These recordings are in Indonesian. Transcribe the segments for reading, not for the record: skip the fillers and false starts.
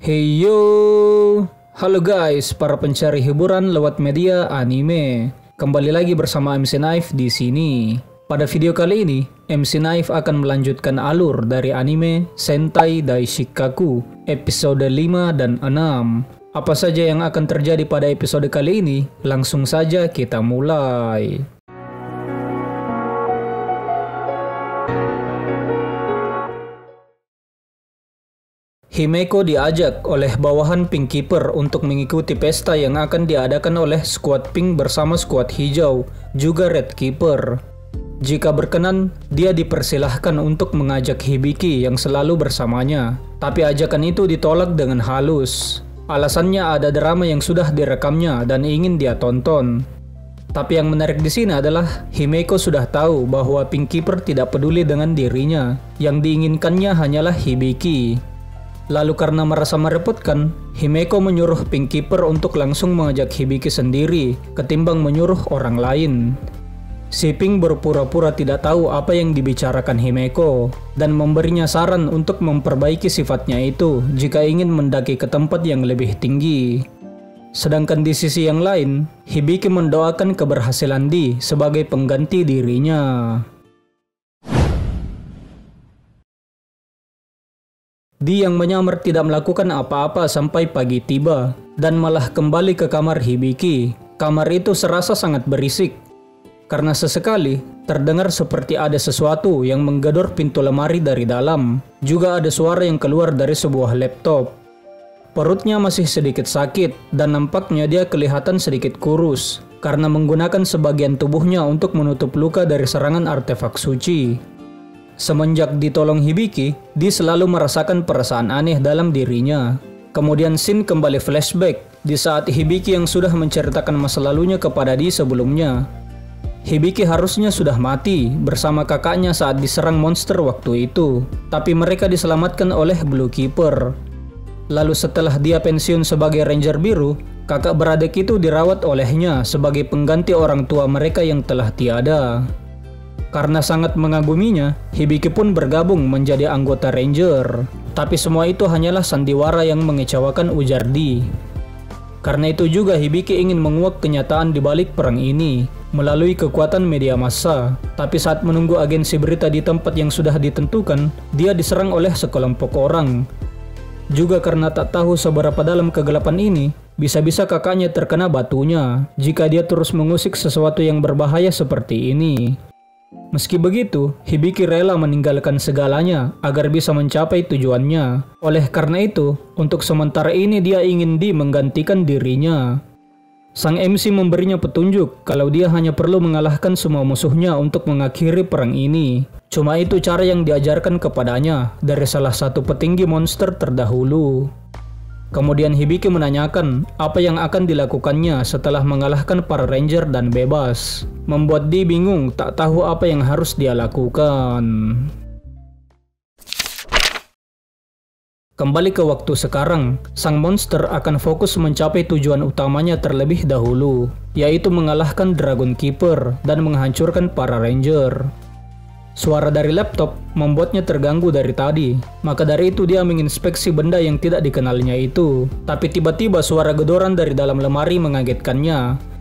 Hey yo, halo guys, para pencari hiburan lewat media anime. Kembali lagi bersama MC Knife di sini. Pada video kali ini, MC Knife akan melanjutkan alur dari anime Sentai Daishikaku episode 5 dan 6. Apa saja yang akan terjadi pada episode kali ini? Langsung saja kita mulai. Himeko diajak oleh bawahan Pink Keeper untuk mengikuti pesta yang akan diadakan oleh skuad Pink bersama skuad hijau, juga Red Keeper. Jika berkenan, dia dipersilahkan untuk mengajak Hibiki yang selalu bersamanya. Tapi ajakan itu ditolak dengan halus. Alasannya ada drama yang sudah direkamnya dan ingin dia tonton. Tapi yang menarik di sini adalah Himeko sudah tahu bahwa Pink Keeper tidak peduli dengan dirinya. Yang diinginkannya hanyalah Hibiki. Lalu karena merasa merepotkan, Himeko menyuruh Pink Keeper untuk langsung mengajak Hibiki sendiri, ketimbang menyuruh orang lain. Si Pink berpura-pura tidak tahu apa yang dibicarakan Himeko, dan memberinya saran untuk memperbaiki sifatnya itu jika ingin mendaki ke tempat yang lebih tinggi. Sedangkan di sisi yang lain, Hibiki mendoakan keberhasilan Di sebagai pengganti dirinya. Di yang menyamar tidak melakukan apa-apa sampai pagi tiba, dan malah kembali ke kamar Hibiki. Kamar itu serasa sangat berisik, karena sesekali terdengar seperti ada sesuatu yang menggedor pintu lemari dari dalam. Juga ada suara yang keluar dari sebuah laptop. Perutnya masih sedikit sakit, dan nampaknya dia kelihatan sedikit kurus, karena menggunakan sebagian tubuhnya untuk menutup luka dari serangan artefak suci. Semenjak ditolong Hibiki, Di selalu merasakan perasaan aneh dalam dirinya. Kemudian scene kembali flashback di saat Hibiki yang sudah menceritakan masa lalunya kepada Di sebelumnya. Hibiki harusnya sudah mati bersama kakaknya saat diserang monster waktu itu, tapi mereka diselamatkan oleh Blue Keeper. Lalu setelah dia pensiun sebagai Ranger Biru, kakak beradik itu dirawat olehnya sebagai pengganti orang tua mereka yang telah tiada. Karena sangat mengaguminya, Hibiki pun bergabung menjadi anggota Ranger. Tapi semua itu hanyalah sandiwara yang mengecewakan, ujar Di. Karena itu juga Hibiki ingin menguak kenyataan di balik perang ini melalui kekuatan media massa. Tapi saat menunggu agensi berita di tempat yang sudah ditentukan, dia diserang oleh sekelompok orang. Juga karena tak tahu seberapa dalam kegelapan ini, bisa-bisa kakaknya terkena batunya jika dia terus mengusik sesuatu yang berbahaya seperti ini. Meski begitu, Hibiki rela meninggalkan segalanya agar bisa mencapai tujuannya. Oleh karena itu, untuk sementara ini dia ingin Di menggantikan dirinya. Sang MC memberinya petunjuk kalau dia hanya perlu mengalahkan semua musuhnya untuk mengakhiri perang ini. Cuma itu cara yang diajarkan kepadanya dari salah satu petinggi monster terdahulu. Kemudian Hibiki menanyakan apa yang akan dilakukannya setelah mengalahkan para Ranger dan bebas. Membuat Di bingung tak tahu apa yang harus dia lakukan. Kembali ke waktu sekarang, sang monster akan fokus mencapai tujuan utamanya terlebih dahulu, yaitu mengalahkan Dragon Keeper dan menghancurkan para Ranger. Suara dari laptop membuatnya terganggu dari tadi, maka dari itu dia menginspeksi benda yang tidak dikenalnya itu. Tapi tiba-tiba suara gedoran dari dalam lemari mengagetkannya.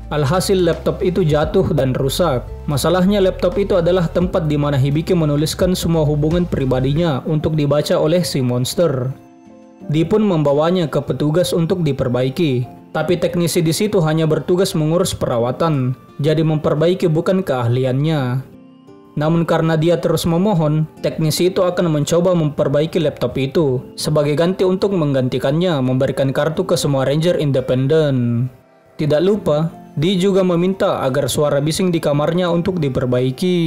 Alhasil laptop itu jatuh dan rusak. Masalahnya laptop itu adalah tempat di mana Hibiki menuliskan semua hubungan pribadinya untuk dibaca oleh si monster. Di pun membawanya ke petugas untuk diperbaiki. Tapi teknisi di situ hanya bertugas mengurus perawatan, jadi memperbaiki bukan keahliannya. Namun karena dia terus memohon, teknisi itu akan mencoba memperbaiki laptop itu sebagai ganti untuk menggantikannya memberikan kartu ke semua Ranger independen. Tidak lupa, Di juga meminta agar suara bising di kamarnya untuk diperbaiki.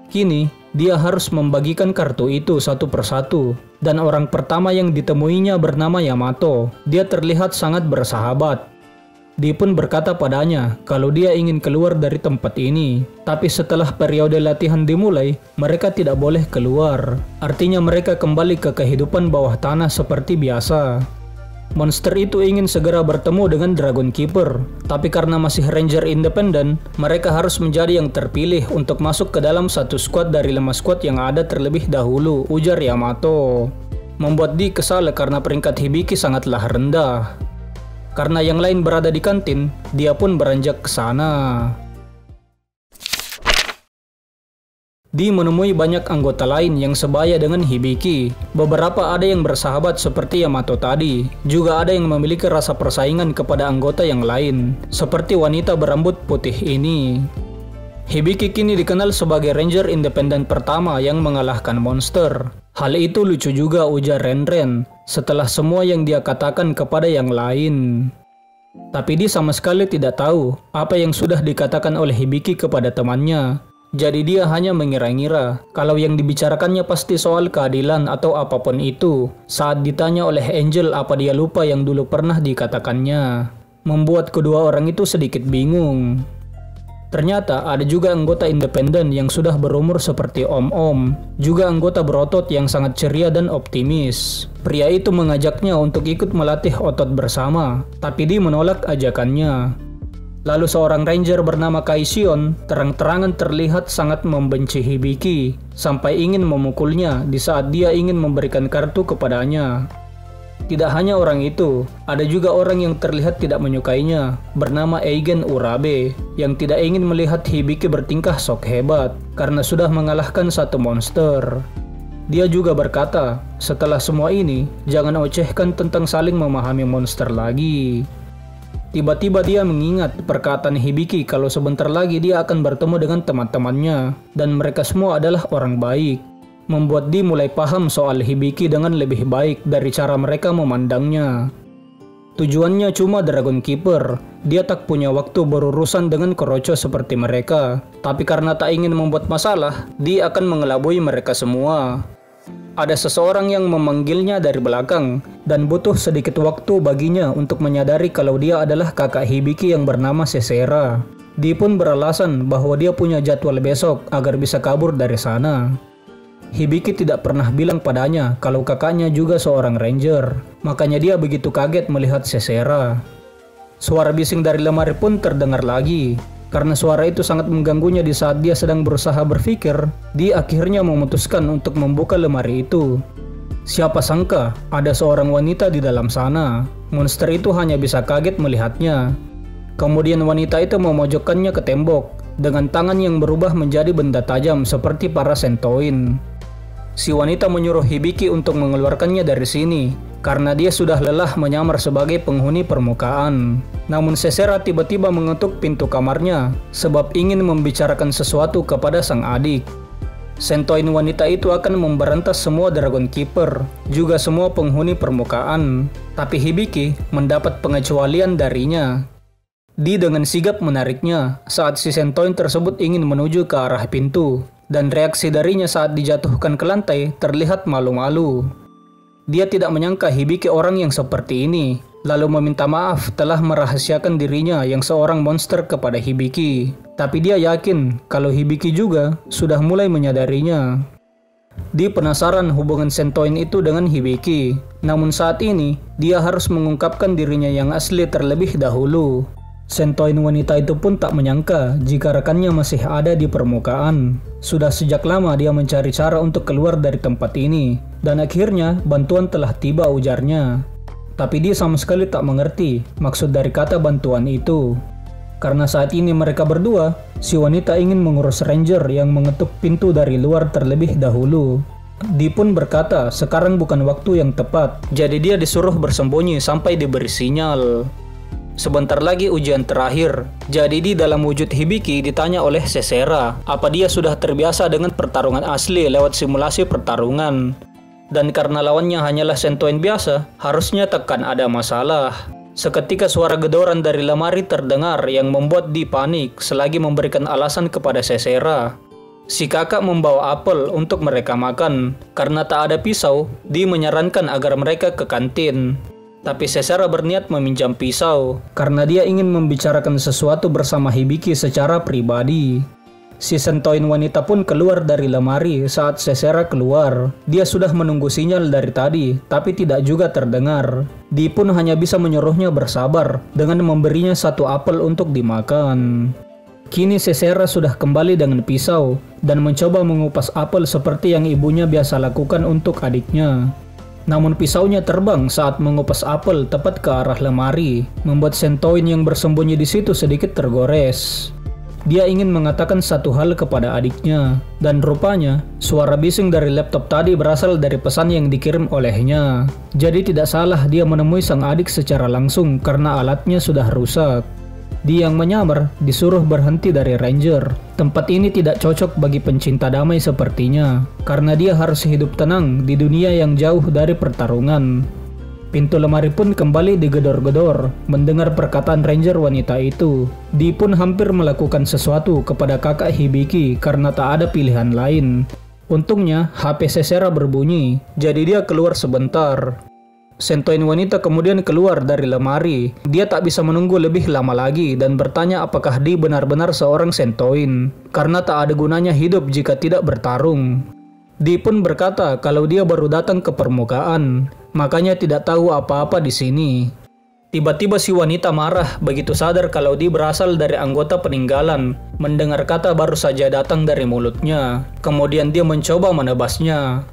Kini, dia harus membagikan kartu itu satu persatu, dan orang pertama yang ditemuinya bernama Yamato. Dia terlihat sangat bersahabat. Di pun berkata padanya kalau dia ingin keluar dari tempat ini. Tapi setelah periode latihan dimulai, mereka tidak boleh keluar. Artinya mereka kembali ke kehidupan bawah tanah seperti biasa. Monster itu ingin segera bertemu dengan Dragon Keeper. Tapi karena masih Ranger independen, mereka harus menjadi yang terpilih untuk masuk ke dalam satu skuad dari 5 skuad yang ada terlebih dahulu, ujar Yamato. membuat Di kesal karena peringkat Hibiki sangatlah rendah. Karena yang lain berada di kantin, dia pun beranjak ke sana. Di menemui banyak anggota lain yang sebaya dengan Hibiki. Beberapa ada yang bersahabat seperti Yamato tadi. Juga ada yang memiliki rasa persaingan kepada anggota yang lain, seperti wanita berambut putih ini. Hibiki kini dikenal sebagai Ranger independen pertama yang mengalahkan monster. Hal itu lucu juga, ujar Renren, setelah semua yang dia katakan kepada yang lain. Tapi dia sama sekali tidak tahu apa yang sudah dikatakan oleh Hibiki kepada temannya. Jadi dia hanya mengira-ngira kalau yang dibicarakannya pasti soal keadilan atau apapun itu. Saat ditanya oleh Angel apa dia lupa yang dulu pernah dikatakannya, membuat kedua orang itu sedikit bingung. Ternyata ada juga anggota independen yang sudah berumur seperti Om-Om, juga anggota berotot yang sangat ceria dan optimis. Pria itu mengajaknya untuk ikut melatih otot bersama, tapi dia menolak ajakannya. Lalu seorang ranger bernama Kaision terang-terangan terlihat sangat membenci Hibiki, sampai ingin memukulnya di saat dia ingin memberikan kartu kepadanya. Tidak hanya orang itu, ada juga orang yang terlihat tidak menyukainya, bernama Eigen Urabe, yang tidak ingin melihat Hibiki bertingkah sok hebat, karena sudah mengalahkan satu monster. Dia juga berkata, setelah semua ini, jangan ocehkan tentang saling memahami monster lagi. Tiba-tiba dia mengingat perkataan Hibiki kalau sebentar lagi dia akan bertemu dengan teman-temannya, dan mereka semua adalah orang baik. Membuat dia mulai paham soal Hibiki dengan lebih baik dari cara mereka memandangnya. Tujuannya cuma Dragon Keeper, dia tak punya waktu berurusan dengan Korocho seperti mereka. Tapi karena tak ingin membuat masalah, dia akan mengelabui mereka semua. Ada seseorang yang memanggilnya dari belakang, dan butuh sedikit waktu baginya untuk menyadari kalau dia adalah kakak Hibiki yang bernama Sesera. Dia pun beralasan bahwa dia punya jadwal besok agar bisa kabur dari sana. Hibiki tidak pernah bilang padanya kalau kakaknya juga seorang ranger, makanya dia begitu kaget melihat Sesera. Suara bising dari lemari pun terdengar lagi. Karena suara itu sangat mengganggunya di saat dia sedang berusaha berpikir, dia akhirnya memutuskan untuk membuka lemari itu. Siapa sangka ada seorang wanita di dalam sana. Monster itu hanya bisa kaget melihatnya. Kemudian wanita itu memojokkannya ke tembok dengan tangan yang berubah menjadi benda tajam seperti para sentoin. Si wanita menyuruh Hibiki untuk mengeluarkannya dari sini karena dia sudah lelah menyamar sebagai penghuni permukaan. Namun Sesera tiba-tiba mengetuk pintu kamarnya sebab ingin membicarakan sesuatu kepada sang adik. Sentoin wanita itu akan memberantas semua Dragon Keeper, juga semua penghuni permukaan. Tapi Hibiki mendapat pengecualian darinya. Di dengan sigap menariknya saat si Sentoin tersebut ingin menuju ke arah pintu. Dan reaksi darinya saat dijatuhkan ke lantai terlihat malu-malu. Dia tidak menyangka Hibiki orang yang seperti ini, lalu meminta maaf telah merahasiakan dirinya yang seorang monster kepada Hibiki. Tapi dia yakin kalau Hibiki juga sudah mulai menyadarinya. Dia penasaran hubungan Sentoin itu dengan Hibiki, namun saat ini dia harus mengungkapkan dirinya yang asli terlebih dahulu. Sentoin wanita itu pun tak menyangka jika rekannya masih ada di permukaan. Sudah sejak lama dia mencari cara untuk keluar dari tempat ini, dan akhirnya bantuan telah tiba, ujarnya. Tapi dia sama sekali tak mengerti maksud dari kata bantuan itu. Karena saat ini mereka berdua, si wanita ingin mengurus ranger yang mengetuk pintu dari luar terlebih dahulu. Dia pun berkata sekarang bukan waktu yang tepat, jadi dia disuruh bersembunyi sampai diberi sinyal. Sebentar lagi ujian terakhir, jadi di dalam wujud Hibiki ditanya oleh Sesera apa dia sudah terbiasa dengan pertarungan asli lewat simulasi pertarungan. Dan karena lawannya hanyalah Sentoin biasa, harusnya takkan ada masalah. Seketika suara gedoran dari lemari terdengar yang membuat Di panik selagi memberikan alasan kepada Sesera. Si kakak membawa apel untuk mereka makan. Karena tak ada pisau, Di menyarankan agar mereka ke kantin. Tapi Sesera berniat meminjam pisau karena dia ingin membicarakan sesuatu bersama Hibiki secara pribadi. Si Sentoin wanita pun keluar dari lemari saat Sesera keluar. Dia sudah menunggu sinyal dari tadi, tapi tidak juga terdengar. Dia pun hanya bisa menyuruhnya bersabar dengan memberinya satu apel untuk dimakan. Kini Sesera sudah kembali dengan pisau dan mencoba mengupas apel seperti yang ibunya biasa lakukan untuk adiknya. Namun pisaunya terbang saat mengupas apel tepat ke arah lemari, membuat Sentoin yang bersembunyi di situ sedikit tergores. Dia ingin mengatakan satu hal kepada adiknya, dan rupanya suara bising dari laptop tadi berasal dari pesan yang dikirim olehnya. Jadi tidak salah dia menemui sang adik secara langsung karena alatnya sudah rusak. Dia yang menyamar disuruh berhenti dari Ranger. Tempat ini tidak cocok bagi pencinta damai sepertinya, karena dia harus hidup tenang di dunia yang jauh dari pertarungan. Pintu lemari pun kembali digedor-gedor. Mendengar perkataan Ranger wanita itu, Di pun hampir melakukan sesuatu kepada kakak Hibiki karena tak ada pilihan lain. Untungnya HP Sesera berbunyi, jadi dia keluar sebentar. Sentoin wanita kemudian keluar dari lemari. Dia tak bisa menunggu lebih lama lagi dan bertanya apakah Di benar-benar seorang Sentoin, karena tak ada gunanya hidup jika tidak bertarung. Di pun berkata kalau dia baru datang ke permukaan, makanya tidak tahu apa-apa di sini. Tiba-tiba si wanita marah begitu sadar kalau Di berasal dari anggota peninggalan. Mendengar kata baru saja datang dari mulutnya, kemudian dia mencoba menebasnya.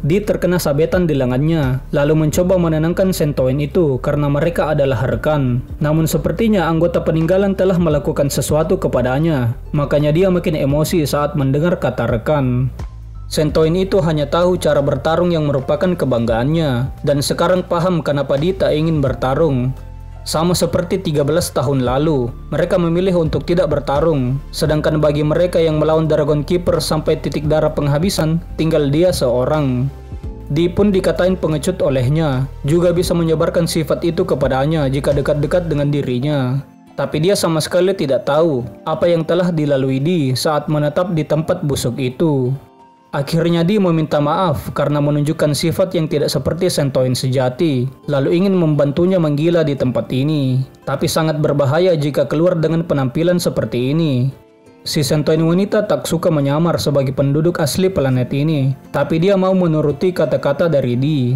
Di terkena sabetan di lengannya, lalu mencoba menenangkan Sentoin itu karena mereka adalah rekan. Namun sepertinya anggota peninggalan telah melakukan sesuatu kepadanya, makanya dia makin emosi saat mendengar kata rekan. Sentoin itu hanya tahu cara bertarung yang merupakan kebanggaannya, dan sekarang paham kenapa Di tak ingin bertarung. Sama seperti 13 tahun lalu, mereka memilih untuk tidak bertarung, sedangkan bagi mereka yang melawan Dragon Keeper sampai titik darah penghabisan, tinggal dia seorang. Di pun dikatain pengecut olehnya, juga bisa menyebarkan sifat itu kepadanya jika dekat-dekat dengan dirinya. Tapi dia sama sekali tidak tahu apa yang telah dilalui Di saat menetap di tempat busuk itu. Akhirnya Di meminta maaf karena menunjukkan sifat yang tidak seperti Sentoin sejati, lalu ingin membantunya menggila di tempat ini. Tapi sangat berbahaya jika keluar dengan penampilan seperti ini. Si Sentoin wanita tak suka menyamar sebagai penduduk asli planet ini, tapi dia mau menuruti kata-kata dari Di.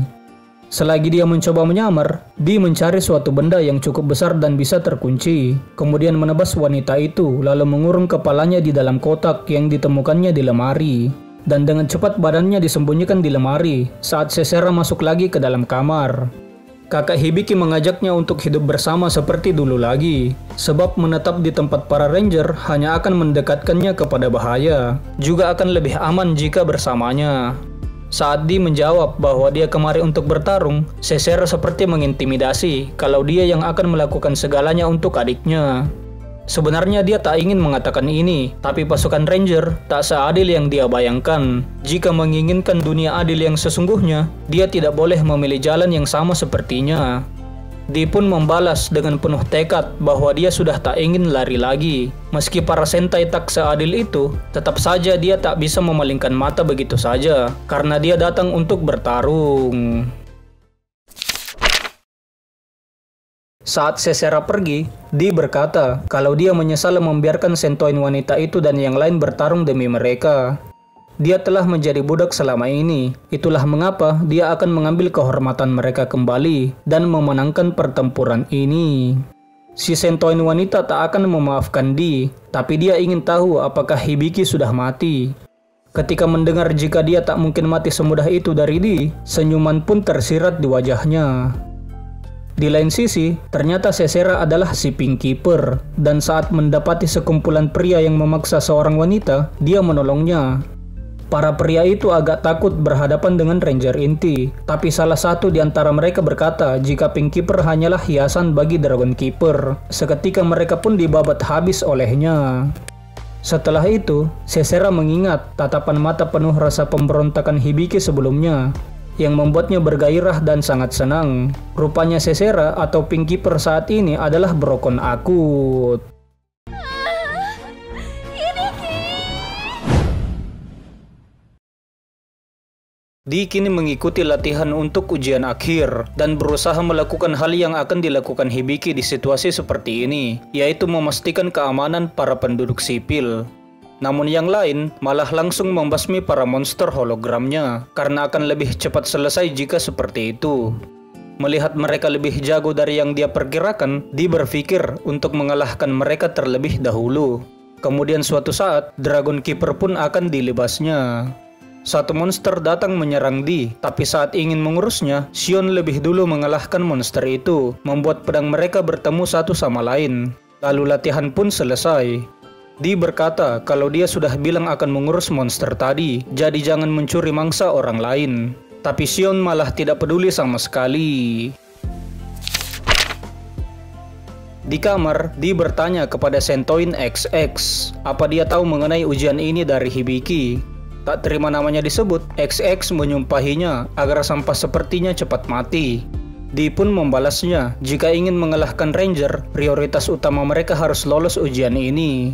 Selagi dia mencoba menyamar, Di mencari suatu benda yang cukup besar dan bisa terkunci. Kemudian menebas wanita itu, lalu mengurung kepalanya di dalam kotak yang ditemukannya di lemari. Dan dengan cepat badannya disembunyikan di lemari saat Sesera masuk lagi ke dalam kamar. Kakak Hibiki mengajaknya untuk hidup bersama seperti dulu lagi, sebab menetap di tempat para Ranger hanya akan mendekatkannya kepada bahaya, juga akan lebih aman jika bersamanya. Saat Di menjawab bahwa dia kemari untuk bertarung, Sesera seperti mengintimidasi kalau dia yang akan melakukan segalanya untuk adiknya. Sebenarnya dia tak ingin mengatakan ini, tapi pasukan Ranger tak seadil yang dia bayangkan. Jika menginginkan dunia adil yang sesungguhnya, dia tidak boleh memilih jalan yang sama sepertinya. Di pun membalas dengan penuh tekad bahwa dia sudah tak ingin lari lagi. Meski para Sentai tak seadil itu, tetap saja dia tak bisa memalingkan mata begitu saja, karena dia datang untuk bertarung. Saat Sesera pergi, Di berkata kalau dia menyesal membiarkan Sentoin wanita itu dan yang lain bertarung demi mereka. Dia telah menjadi budak selama ini, itulah mengapa dia akan mengambil kehormatan mereka kembali dan memenangkan pertempuran ini. Si Sentoin wanita tak akan memaafkan Di, tapi dia ingin tahu apakah Hibiki sudah mati. Ketika mendengar jika dia tak mungkin mati semudah itu dari Di, senyuman pun tersirat di wajahnya. Di lain sisi, ternyata Sesera adalah si Pink Keeper, dan saat mendapati sekumpulan pria yang memaksa seorang wanita, dia menolongnya. Para pria itu agak takut berhadapan dengan Ranger inti, tapi salah satu di antara mereka berkata jika Pink Keeper hanyalah hiasan bagi Dragon Keeper. Seketika mereka pun dibabat habis olehnya. Setelah itu, Sesera mengingat tatapan mata penuh rasa pemberontakan Hibiki sebelumnya, yang membuatnya bergairah dan sangat senang. Rupanya Sesera atau Pink Keeper saat ini adalah brokon akut. Di kini mengikuti latihan untuk ujian akhir dan berusaha melakukan hal yang akan dilakukan Hibiki di situasi seperti ini, yaitu memastikan keamanan para penduduk sipil. Namun yang lain malah langsung membasmi para monster hologramnya karena akan lebih cepat selesai jika seperti itu. Melihat mereka lebih jago dari yang dia perkirakan, Di berpikir untuk mengalahkan mereka terlebih dahulu. Kemudian suatu saat, Dragon Keeper pun akan dilibasnya. Satu monster datang menyerang Di, tapi saat ingin mengurusnya, Xion lebih dulu mengalahkan monster itu, membuat pedang mereka bertemu satu sama lain. Lalu latihan pun selesai. Di berkata kalau dia sudah bilang akan mengurus monster tadi, jadi jangan mencuri mangsa orang lain. Tapi Xion malah tidak peduli sama sekali. Di kamar, Di bertanya kepada Sentoin XX, apa dia tahu mengenai ujian ini dari Hibiki. Tak terima namanya disebut, XX menyumpahinya agar sampah sepertinya cepat mati. Di pun membalasnya, jika ingin mengalahkan Ranger, prioritas utama mereka harus lolos ujian ini.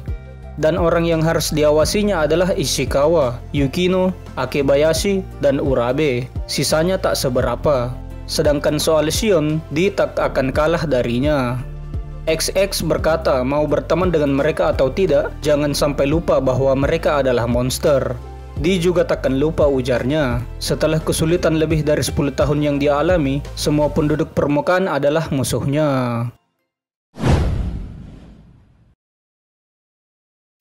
Dan orang yang harus diawasinya adalah Ishikawa, Yukino, Akebayashi, dan Urabe. Sisanya tak seberapa. Sedangkan soal Xion, Di tak akan kalah darinya. XX berkata mau berteman dengan mereka atau tidak, jangan sampai lupa bahwa mereka adalah monster. Di juga takkan lupa ujarnya. Setelah kesulitan lebih dari 10 tahun yang dia alami, semua penduduk permukaan adalah musuhnya.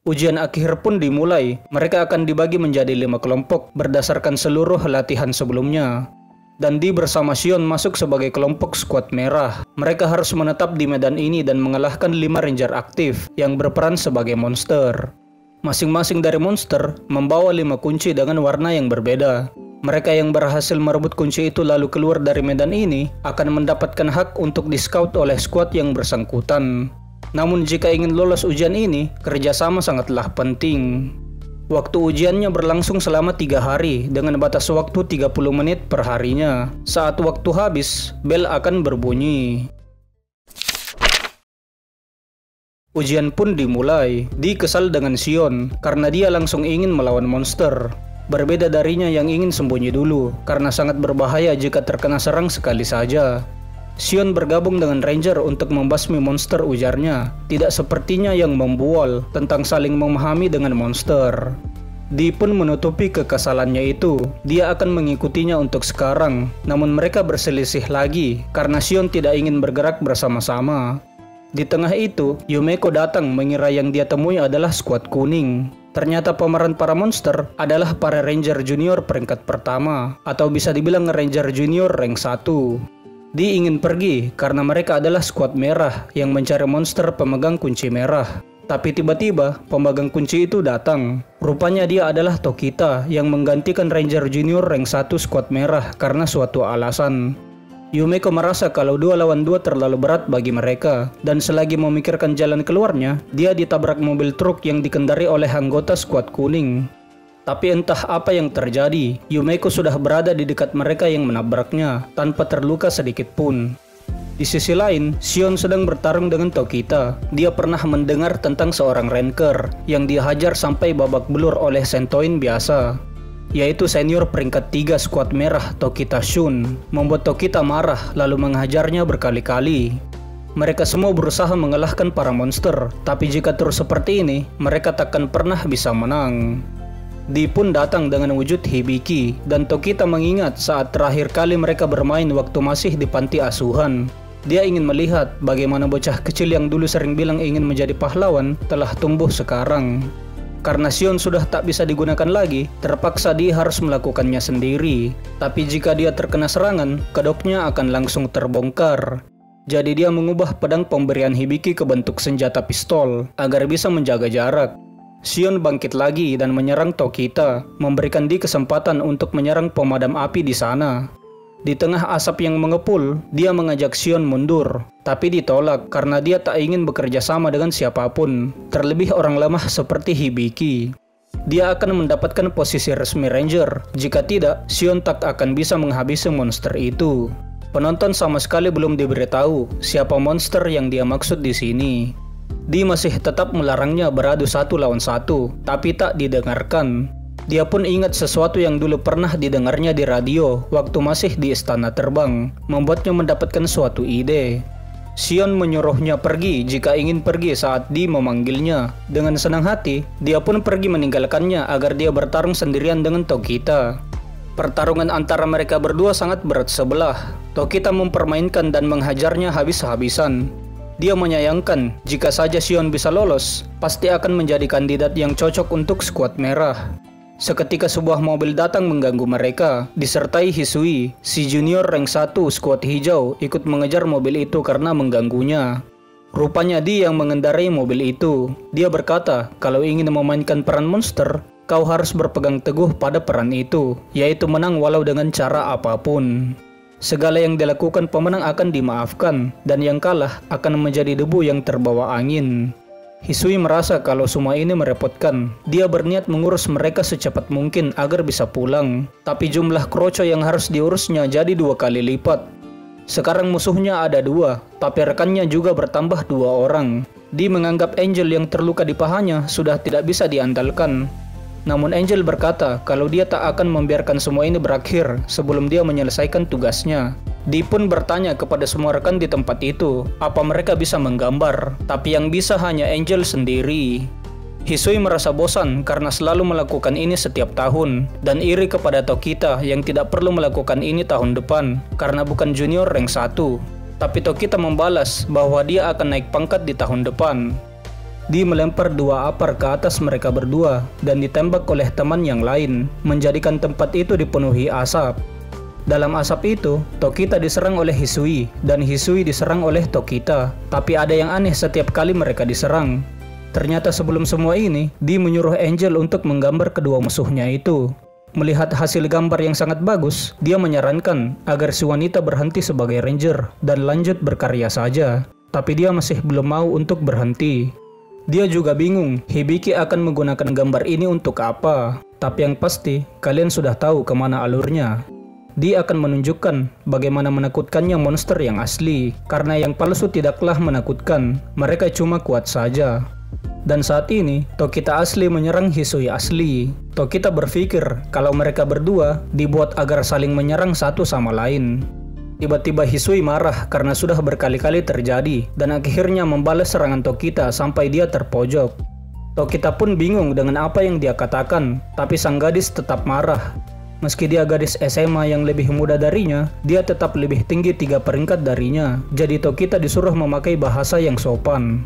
Ujian akhir pun dimulai. Mereka akan dibagi menjadi 5 kelompok berdasarkan seluruh latihan sebelumnya. Dan Di bersama Xion masuk sebagai kelompok skuad merah. Mereka harus menetap di medan ini dan mengalahkan 5 ranger aktif yang berperan sebagai monster. Masing-masing dari monster membawa 5 kunci dengan warna yang berbeda. Mereka yang berhasil merebut kunci itu lalu keluar dari medan ini akan mendapatkan hak untuk di-scout oleh skuad yang bersangkutan. Namun jika ingin lolos ujian ini, kerjasama sangatlah penting. Waktu ujiannya berlangsung selama 3 hari dengan batas waktu 30 menit per harinya. Saat waktu habis, bel akan berbunyi. Ujian pun dimulai. Di kesal dengan Xion karena dia langsung ingin melawan monster. Berbeda darinya yang ingin sembunyi dulu karena sangat berbahaya jika terkena serang sekali saja. Xion bergabung dengan Ranger untuk membasmi monster, ujarnya. Tidak sepertinya yang membual tentang saling memahami dengan monster. Di pun menutupi kekesalannya itu. Dia akan mengikutinya untuk sekarang. Namun mereka berselisih lagi karena Xion tidak ingin bergerak bersama-sama. Di tengah itu, Yumeko datang mengira yang dia temui adalah skuad kuning. Ternyata pemeran para monster adalah para Ranger Junior peringkat pertama, atau bisa dibilang Ranger Junior rank 1. Di ingin pergi karena mereka adalah skuad merah yang mencari monster pemegang kunci merah. Tapi tiba-tiba pemegang kunci itu datang. Rupanya dia adalah Tokita yang menggantikan Ranger Junior rank 1 skuad merah karena suatu alasan. Yumeko merasa kalau 2 lawan 2 terlalu berat bagi mereka, dan selagi memikirkan jalan keluarnya, dia ditabrak mobil truk yang dikendari oleh anggota skuad kuning. Tapi entah apa yang terjadi, Yumeko sudah berada di dekat mereka yang menabraknya, tanpa terluka sedikit pun. Di sisi lain, Xion sedang bertarung dengan Tokita. Dia pernah mendengar tentang seorang Ranker yang dihajar sampai babak belur oleh Sentoin biasa, yaitu senior peringkat 3 skuad merah Tokita Shun, membuat Tokita marah lalu menghajarnya berkali-kali. Mereka semua berusaha mengalahkan para monster, tapi jika terus seperti ini, mereka takkan pernah bisa menang. Di pun datang dengan wujud Hibiki, dan Tokita mengingat saat terakhir kali mereka bermain waktu masih di panti asuhan. Dia ingin melihat bagaimana bocah kecil yang dulu sering bilang ingin menjadi pahlawan telah tumbuh sekarang. Karena Xion sudah tak bisa digunakan lagi, terpaksa dia harus melakukannya sendiri. Tapi jika dia terkena serangan, kedoknya akan langsung terbongkar. Jadi dia mengubah pedang pemberian Hibiki ke bentuk senjata pistol agar bisa menjaga jarak. Xion bangkit lagi dan menyerang Tokita, memberikan dia kesempatan untuk menyerang pemadam api di sana. Di tengah asap yang mengepul, dia mengajak Xion mundur, tapi ditolak karena dia tak ingin bekerja sama dengan siapapun, terlebih orang lemah seperti Hibiki. Dia akan mendapatkan posisi resmi Ranger, jika tidak, Xion tak akan bisa menghabisi monster itu. Penonton sama sekali belum diberitahu siapa monster yang dia maksud di sini. Dia masih tetap melarangnya beradu 1 lawan 1, tapi tak didengarkan. Dia pun ingat sesuatu yang dulu pernah didengarnya di radio waktu masih di istana terbang, membuatnya mendapatkan suatu ide. Xion menyuruhnya pergi jika ingin pergi saat Di memanggilnya. Dengan senang hati, dia pun pergi meninggalkannya agar dia bertarung sendirian dengan Tokita. Pertarungan antara mereka berdua sangat berat sebelah. Tokita mempermainkan dan menghajarnya habis-habisan. Dia menyayangkan jika saja Xion bisa lolos, pasti akan menjadi kandidat yang cocok untuk skuad merah. Seketika sebuah mobil datang mengganggu mereka, disertai Hisui, si junior rank 1 skuad hijau ikut mengejar mobil itu karena mengganggunya. Rupanya dia yang mengendarai mobil itu. Dia berkata, kalau ingin memainkan peran monster, kau harus berpegang teguh pada peran itu, yaitu menang walau dengan cara apapun. Segala yang dilakukan pemenang akan dimaafkan, dan yang kalah akan menjadi debu yang terbawa angin. Hisui merasa kalau semua ini merepotkan. Dia berniat mengurus mereka secepat mungkin agar bisa pulang. Tapi jumlah kroco yang harus diurusnya jadi 2 kali lipat. Sekarang musuhnya ada 2, tapi rekannya juga bertambah 2 orang. Dia menganggap Angel yang terluka di pahanya sudah tidak bisa diandalkan. Namun Angel berkata kalau dia tak akan membiarkan semua ini berakhir sebelum dia menyelesaikan tugasnya. Di pun bertanya kepada semua rekan di tempat itu, apa mereka bisa menggambar, tapi yang bisa hanya Angel sendiri. Hisui merasa bosan karena selalu melakukan ini setiap tahun, dan iri kepada Tokita yang tidak perlu melakukan ini tahun depan, karena bukan junior rank 1. Tapi Tokita membalas bahwa dia akan naik pangkat di tahun depan. Dia melempar 2 apar ke atas mereka berdua, dan ditembak oleh teman yang lain, menjadikan tempat itu dipenuhi asap. Dalam asap itu, Tokita diserang oleh Hisui, dan Hisui diserang oleh Tokita. Tapi ada yang aneh setiap kali mereka diserang. Ternyata sebelum semua ini, dia menyuruh Angel untuk menggambar kedua musuhnya itu. Melihat hasil gambar yang sangat bagus, dia menyarankan agar si wanita berhenti sebagai ranger dan lanjut berkarya saja. Tapi dia masih belum mau untuk berhenti. Dia juga bingung Hibiki akan menggunakan gambar ini untuk apa. Tapi yang pasti, kalian sudah tahu kemana alurnya. Dia akan menunjukkan bagaimana menakutkannya monster yang asli, karena yang palsu tidaklah menakutkan, mereka cuma kuat saja. Dan saat ini, Tokita asli menyerang Hisui asli. Tokita berpikir kalau mereka berdua dibuat agar saling menyerang satu sama lain. Tiba-tiba Hisui marah karena sudah berkali-kali terjadi, dan akhirnya membalas serangan Tokita sampai dia terpojok. Tokita pun bingung dengan apa yang dia katakan, tapi sang gadis tetap marah. Meski dia gadis SMA yang lebih muda darinya, dia tetap lebih tinggi 3 peringkat darinya. Jadi Tokita disuruh memakai bahasa yang sopan.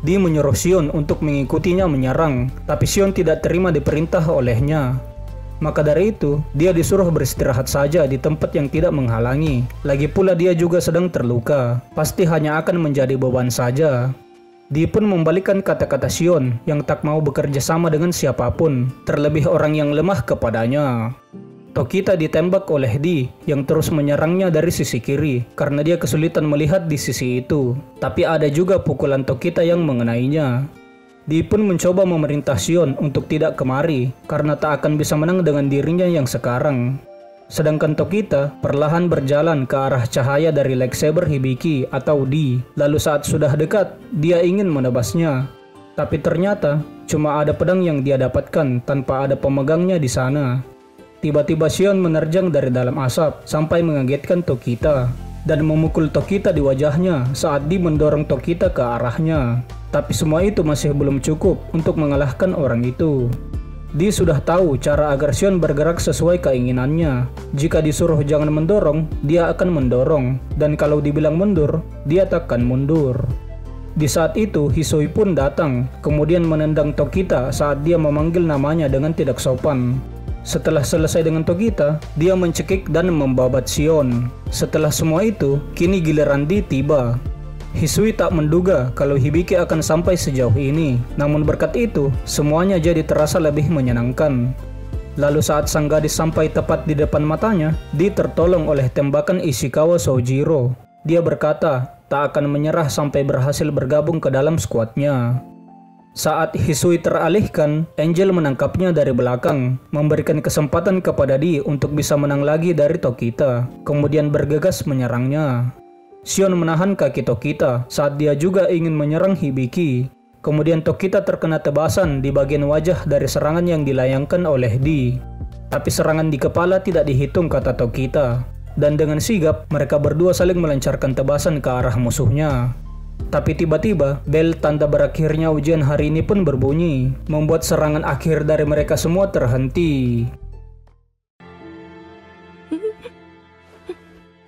Dia menyuruh Shion untuk mengikutinya menyerang, tapi Shion tidak terima diperintah olehnya. Maka dari itu, dia disuruh beristirahat saja di tempat yang tidak menghalangi. Lagi pula dia juga sedang terluka, pasti hanya akan menjadi beban saja. Dia pun membalikkan kata-kata Shion yang tak mau bekerja sama dengan siapapun, terlebih orang yang lemah kepadanya. Tokita ditembak oleh Di yang terus menyerangnya dari sisi kiri karena dia kesulitan melihat di sisi itu. Tapi ada juga pukulan Tokita yang mengenainya. Di pun mencoba memerintah Shion untuk tidak kemari karena tak akan bisa menang dengan dirinya yang sekarang. Sedangkan Tokita perlahan berjalan ke arah cahaya dari lightsaber Hibiki atau Di. Lalu saat sudah dekat, dia ingin menebasnya. Tapi ternyata cuma ada pedang yang dia dapatkan tanpa ada pemegangnya di sana. Tiba-tiba Shion menerjang dari dalam asap sampai mengagetkan Tokita dan memukul Tokita di wajahnya saat Di mendorong Tokita ke arahnya. Tapi semua itu masih belum cukup untuk mengalahkan orang itu. Di sudah tahu cara agar Shion bergerak sesuai keinginannya. Jika disuruh jangan mendorong, dia akan mendorong, dan kalau dibilang mundur, dia takkan mundur. Di saat itu Hisui pun datang, kemudian menendang Tokita saat dia memanggil namanya dengan tidak sopan. Setelah selesai dengan Tokita, dia mencekik dan membabat Shion. Setelah semua itu, kini giliran Di tiba. Hisui tak menduga kalau Hibiki akan sampai sejauh ini. Namun berkat itu, semuanya jadi terasa lebih menyenangkan. Lalu saat sang gadis sampai tepat di depan matanya, Di tertolong oleh tembakan Ishikawa Sojiro. Dia berkata, tak akan menyerah sampai berhasil bergabung ke dalam skuadnya. Saat Hisui teralihkan, Angel menangkapnya dari belakang, memberikan kesempatan kepada Di untuk bisa menang lagi dari Tokita, kemudian bergegas menyerangnya. Shion menahan kaki Tokita saat dia juga ingin menyerang Hibiki. Kemudian Tokita terkena tebasan di bagian wajah dari serangan yang dilayangkan oleh Di. Tapi serangan di kepala tidak dihitung, kata Tokita. Dan dengan sigap, mereka berdua saling melancarkan tebasan ke arah musuhnya. Tapi tiba-tiba, bel tanda berakhirnya ujian hari ini pun berbunyi, membuat serangan akhir dari mereka semua terhenti.